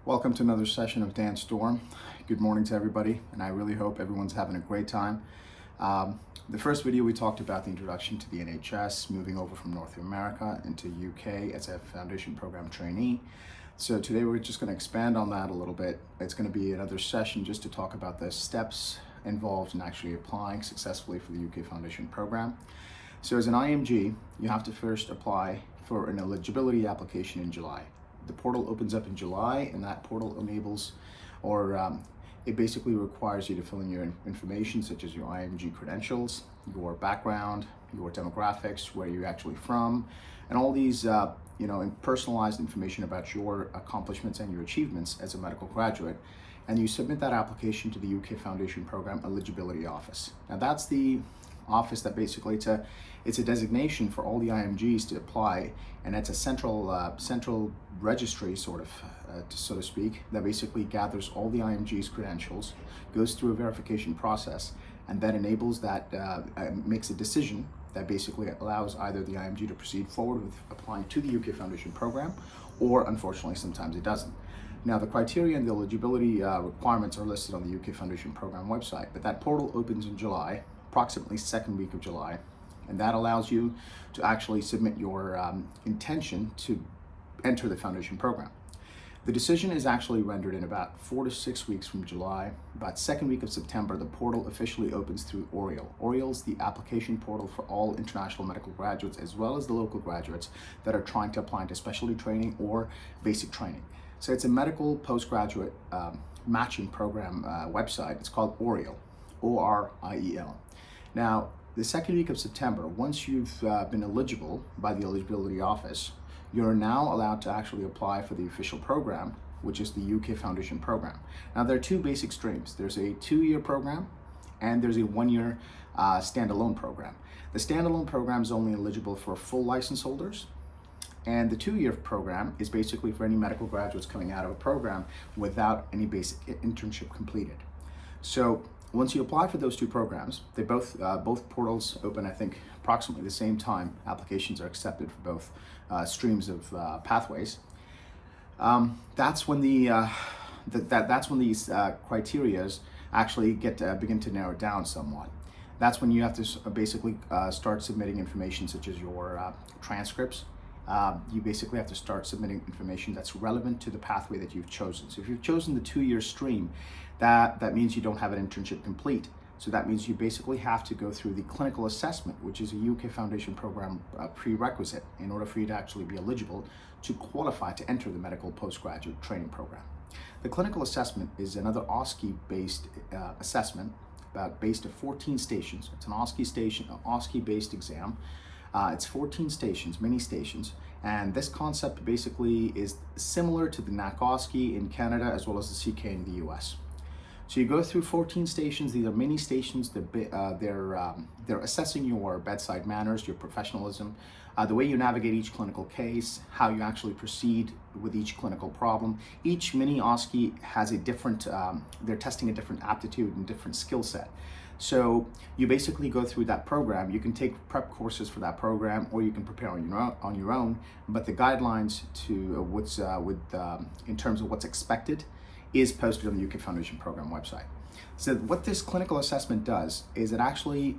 Welcome to another session of Dance Storm. Good morning to everybody, and I really hope everyone's having a great time. The first video we talked about the introduction to the NHS, moving over from North America into UK as a foundation program trainee. So today we're just going to expand on that a little bit. It's going to be another session just to talk about the steps involved in actually applying successfully for the UK Foundation program. So as an IMG, you have to first apply for an eligibility application in July. The portal opens up in July, and that portal enables, it basically requires you to fill in your information, such as your IMG credentials, your background, your demographics, where you're actually from, and all these, personalized information about your accomplishments and your achievements as a medical graduate. And you submit that application to the UK Foundation Program Eligibility Office. Now that's the office that basically it's a designation for all the IMGs to apply, and it's a central registry so to speak, that basically gathers all the IMG's credentials, goes through a verification process, and then enables that makes a decision that basically allows either the IMG to proceed forward with applying to the UK Foundation program, or unfortunately sometimes it doesn't. Now the criteria and the eligibility requirements are listed on the UK Foundation program website, but that portal opens in July, approximately second week of July, and that allows you to actually submit your intention to enter the foundation program. The decision is actually rendered in about 4 to 6 weeks from July. About second week of September, the portal officially opens through Oriel. Oriel is the application portal for all international medical graduates, as well as the local graduates that are trying to apply into specialty training or basic training. So it's a medical postgraduate matching program website. It's called Oriel, O-R-I-E-L. Now, the second week of September, once you've been eligible by the eligibility office, you're now allowed to actually apply for the official program, which is the UK Foundation program. Now, there are two basic streams. There's a 2-year program, and there's a 1-year standalone program. The standalone program is only eligible for full license holders, and the 2-year program is basically for any medical graduates coming out of a program without any basic internship completed. So once you apply for those two programs, they both portals open, I think, approximately the same time. Applications are accepted for both streams of pathways. That's when that's when these criterias actually begin to narrow down somewhat. That's when you have to basically start submitting information such as your transcripts. You basically have to start submitting information that's relevant to the pathway that you've chosen. So if you've chosen the 2-year stream, that means you don't have an internship complete. So that means you basically have to go through the clinical assessment, which is a UK Foundation program prerequisite in order for you to actually be eligible to qualify to enter the medical postgraduate training program. The clinical assessment is another OSCE-based assessment based on 14 stations. It's an OSCE-based exam. It's 14 stations, mini stations, and this concept basically is similar to the NACOSCE in Canada as well as the CK in the US. So you go through 14 stations. These are mini stations. They're assessing your bedside manners, your professionalism, the way you navigate each clinical case, how you actually proceed with each clinical problem. Each mini OSCE has a different, they're testing a different aptitude and different skill set. So you basically go through that program. You can take prep courses for that program, or you can prepare on your own. But the guidelines to in terms of what's expected is posted on the UK Foundation program website. So what this clinical assessment does is it actually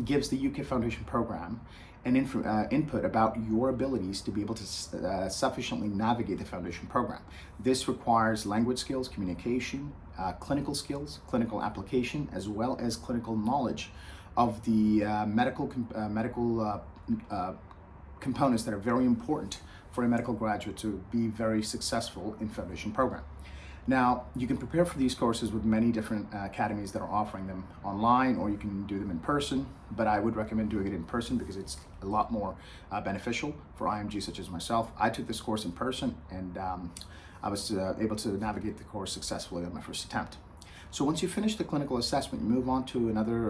gives the UK Foundation program an input about your abilities to be able to sufficiently navigate the foundation program. This requires language skills, communication, clinical skills, clinical application, as well as clinical knowledge of the medical components that are very important for a medical graduate to be very successful in foundation program. Now, you can prepare for these courses with many different academies that are offering them online, or you can do them in person, but I would recommend doing it in person because it's a lot more beneficial for IMG such as myself. I took this course in person, and I was able to navigate the course successfully on my first attempt. So once you finish the clinical assessment, you move on to another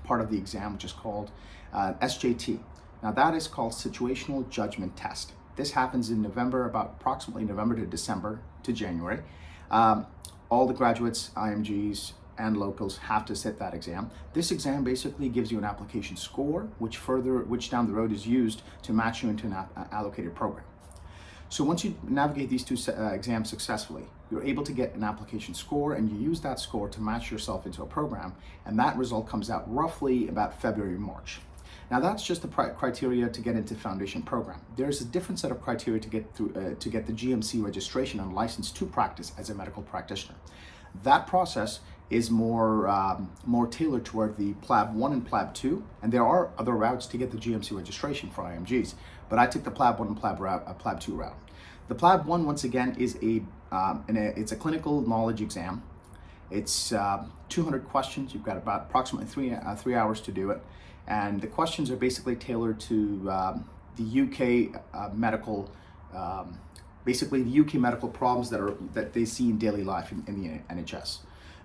part of the exam, which is called SJT. Now that is called Situational Judgment Test. This happens in November, about approximately November to December to January. All the graduates, IMGs, and locals have to sit that exam. This exam basically gives you an application score, which down the road is used to match you into an allocated program. So once you navigate these two exams successfully, you're able to get an application score, and you use that score to match yourself into a program, and that result comes out roughly about February, March. Now that's just the criteria to get into foundation program. There's a different set of criteria to get through to get the GMC registration and license to practice as a medical practitioner. That process is more tailored toward the PLAB 1 and PLAB 2, and there are other routes to get the GMC registration for IMGs, but I took the PLAB 1 and PLAB 2 route. The PLAB 1, once again, is it's a clinical knowledge exam. It's 200 questions. You've got about approximately three hours to do it, and the questions are basically tailored to the UK medical. Basically, the UK medical problems that they see in daily life in the NHS.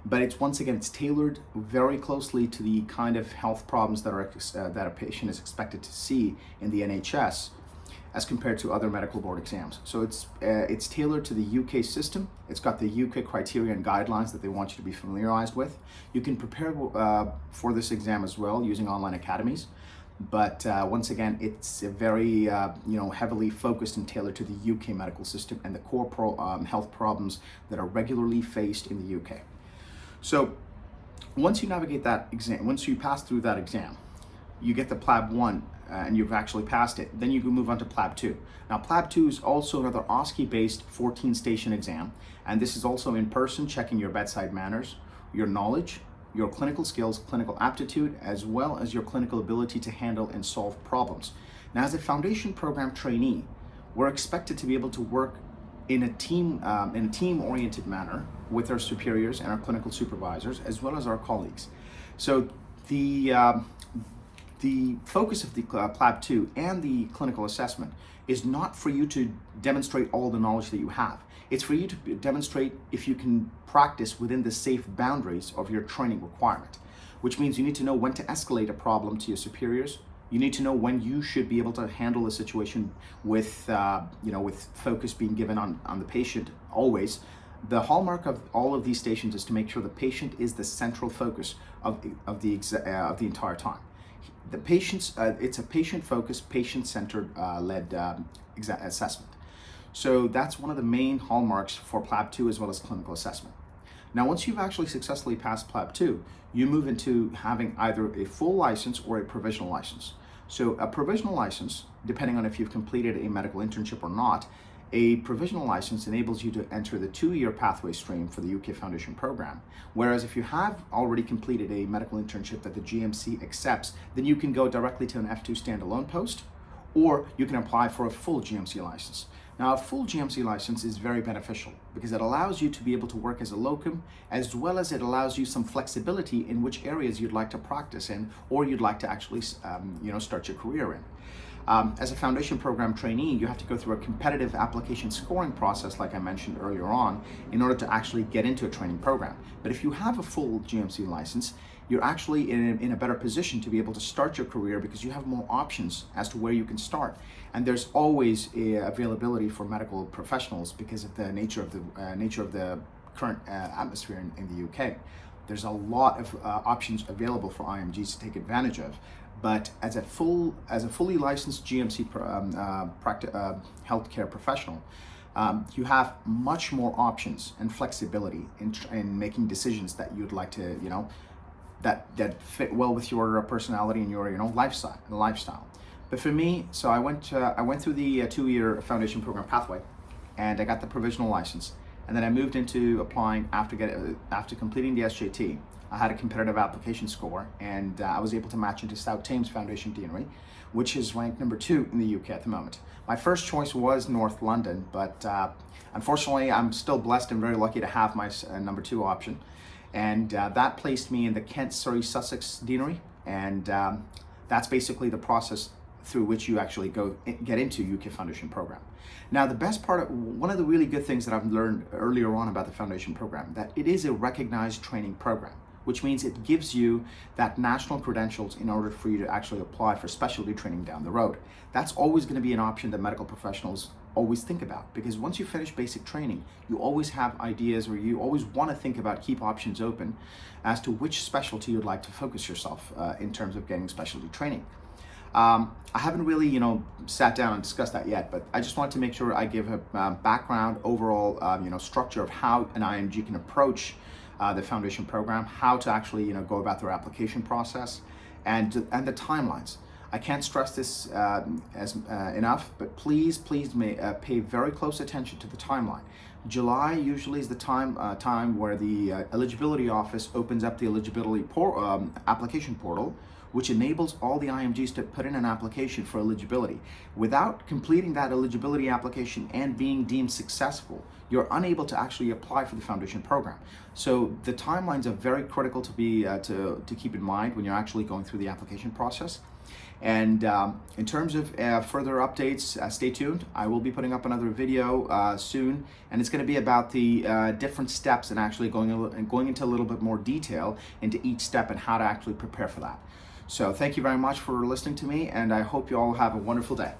But it's tailored very closely to the kind of health problems that a patient is expected to see in the NHS, as compared to other medical board exams. So it's tailored to the UK system. It's got the UK criteria and guidelines that they want you to be familiarized with. You can prepare for this exam as well using online academies. But once again, it's a very heavily focused and tailored to the UK medical system and the core health problems that are regularly faced in the UK. So once you navigate that exam, once you pass through that exam, you get the PLAB 1 and you've actually passed it. Then you can move on to PLAB 2. Now PLAB 2 is also another OSCE-based 14-station exam, and this is also in person, checking your bedside manners, your knowledge, your clinical skills, clinical aptitude, as well as your clinical ability to handle and solve problems. Now, as a foundation program trainee, we're expected to be able to work in a team-oriented manner with our superiors and our clinical supervisors, as well as our colleagues. So the focus of the PLAB 2 and the clinical assessment is not for you to demonstrate all the knowledge that you have. It's for you to demonstrate if you can practice within the safe boundaries of your training requirement, which means you need to know when to escalate a problem to your superiors. You need to know when you should be able to handle a situation with focus being given on the patient always. The hallmark of all of these stations is to make sure the patient is the central focus of the entire time. The patient's it's a patient-focused, patient-centered led assessment. So that's one of the main hallmarks for PLAB 2 as well as clinical assessment. Now, once you've actually successfully passed PLAB 2, you move into having either a full license or a provisional license. So a provisional license, depending on if you've completed a medical internship or not, a provisional license enables you to enter the 2-year pathway stream for the UK Foundation program. Whereas if you have already completed a medical internship that the GMC accepts, then you can go directly to an F2 standalone post, or you can apply for a full GMC license. Now, a full GMC license is very beneficial because it allows you to be able to work as a locum, as well as it allows you some flexibility in which areas you'd like to practice in, or you'd like to actually start your career in. As a foundation program trainee, you have to go through a competitive application scoring process, like I mentioned earlier on, in order to actually get into a training program. But if you have a full GMC license, you're actually in a better position to be able to start your career because you have more options as to where you can start. And there's always availability for medical professionals because of the nature of the current atmosphere in the UK. There's a lot of options available for IMGs to take advantage of. But as a fully licensed GMC healthcare professional, you have much more options and flexibility in making decisions that you'd like to, that fit well with your personality and your lifestyle. But for me, so I went through the 2-year foundation program pathway, and I got the provisional license, and then I moved into applying after completing the SJT. I had a competitive application score, and I was able to match into South Thames Foundation Deanery, which is ranked number 2 in the UK at the moment. My first choice was North London, but unfortunately, I'm still blessed and very lucky to have my number 2 option, and that placed me in the Kent, Surrey, Sussex Deanery, and that's basically the process through which you actually get into UK Foundation program. Now, the best part, one of the really good things that I've learned earlier on about the Foundation program, that it is a recognized training program, which means it gives you that national credentials in order for you to actually apply for specialty training down the road. That's always going to be an option that medical professionals always think about, because once you finish basic training, you always have ideas, or you always want to think about, keep options open as to which specialty you'd like to focus yourself in terms of getting specialty training. I haven't really, sat down and discussed that yet, but I just wanted to make sure I give a background, overall, structure of how an IMG can approach the foundation program, how to actually, go about their application process, and the timelines. I can't stress this enough, but please pay very close attention to the timeline. July usually is the time where the eligibility office opens up the eligibility application portal, which enables all the IMGs to put in an application for eligibility. Without completing that eligibility application and being deemed successful, you're unable to actually apply for the foundation program. So the timelines are very critical to be to keep in mind when you're actually going through the application process. And in terms of further updates, stay tuned. I will be putting up another video soon, and it's going to be about the different steps and actually going into a little bit more detail into each step and how to actually prepare for that. So thank you very much for listening to me, and I hope you all have a wonderful day.